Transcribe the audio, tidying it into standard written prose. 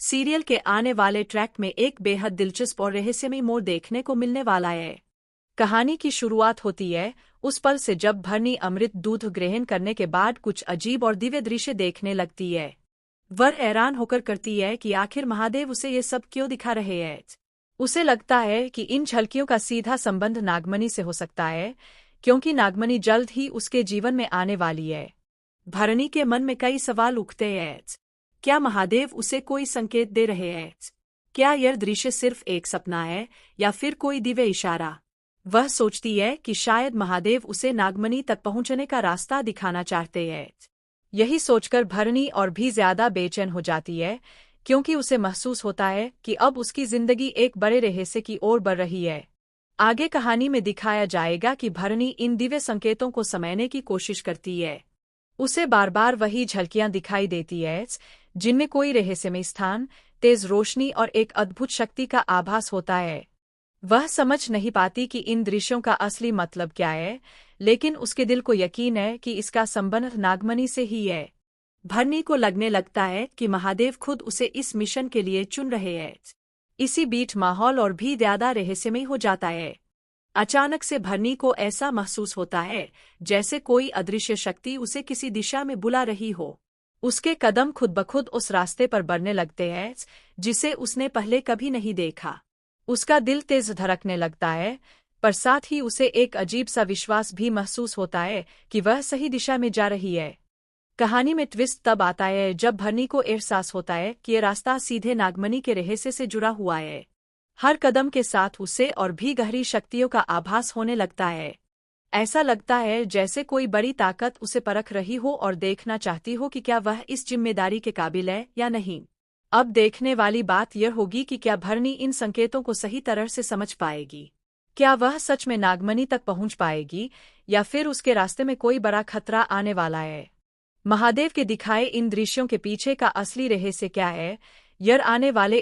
Serial के आने वाले ट्रैक में एक बेहद दिलचस्प और रहस्यमय मोड़ देखने को मिलने वाला है। कहानी की शुरुआत होती है उस पल से जब भरनी अमृत दूध ग्रहण करने के बाद कुछ अजीब और दिव्य दृश्य देखने लगती है। वह हैरान होकर करती है कि आखिर महादेव उसे ये सब क्यों दिखा रहे हैं। उसे लगता है कि इन झलकियों का सीधा संबंध नागमणि से हो सकता है, क्योंकि नागमणि जल्द ही उसके जीवन में आने वाली है। भरनी के मन में कई सवाल उठते हैं। क्या महादेव उसे कोई संकेत दे रहे हैं? क्या यह दृश्य सिर्फ एक सपना है या फिर कोई दिव्य इशारा? वह सोचती है कि शायद महादेव उसे नागमणि तक पहुंचने का रास्ता दिखाना चाहते हैं। यही सोचकर भरनी और भी ज्यादा बेचैन हो जाती है, क्योंकि उसे महसूस होता है कि अब उसकी जिंदगी एक बड़े रहस्य की ओर बढ़ रही है। आगे कहानी में दिखाया जाएगा कि भरनी इन दिव्य संकेतों को समझने की कोशिश करती है। उसे बार बार वही झलकियां दिखाई देती है जिनमें कोई रहस्यमय स्थान, तेज रोशनी और एक अद्भुत शक्ति का आभास होता है। वह समझ नहीं पाती कि इन दृश्यों का असली मतलब क्या है, लेकिन उसके दिल को यकीन है कि इसका संबंध नागमणि से ही है। भरनी को लगने लगता है कि महादेव खुद उसे इस मिशन के लिए चुन रहे हैं। इसी बीच माहौल और भी ज्यादा रहस्यमय हो जाता है। अचानक से भरनी को ऐसा महसूस होता है जैसे कोई अदृश्य शक्ति उसे किसी दिशा में बुला रही हो। उसके कदम खुद ब खुद उस रास्ते पर बढ़ने लगते हैं जिसे उसने पहले कभी नहीं देखा। उसका दिल तेज धड़कने लगता है, पर साथ ही उसे एक अजीब सा विश्वास भी महसूस होता है कि वह सही दिशा में जा रही है। कहानी में ट्विस्ट तब आता है जब भरनी को एहसास होता है कि यह रास्ता सीधे नागमणि के रहस्य से जुड़ा हुआ है। हर कदम के साथ उसे और भी गहरी शक्तियों का आभास होने लगता है। ऐसा लगता है जैसे कोई बड़ी ताकत उसे परख रही हो और देखना चाहती हो कि क्या वह इस जिम्मेदारी के काबिल है या नहीं। अब देखने वाली बात यह होगी कि क्या भरनी इन संकेतों को सही तरह से समझ पाएगी। क्या वह सच में नागमणि तक पहुंच पाएगी या फिर उसके रास्ते में कोई बड़ा खतरा आने वाला है। महादेव के दिखाए इन दृश्यों के पीछे का असली रहस्य क्या है, यह आने वाले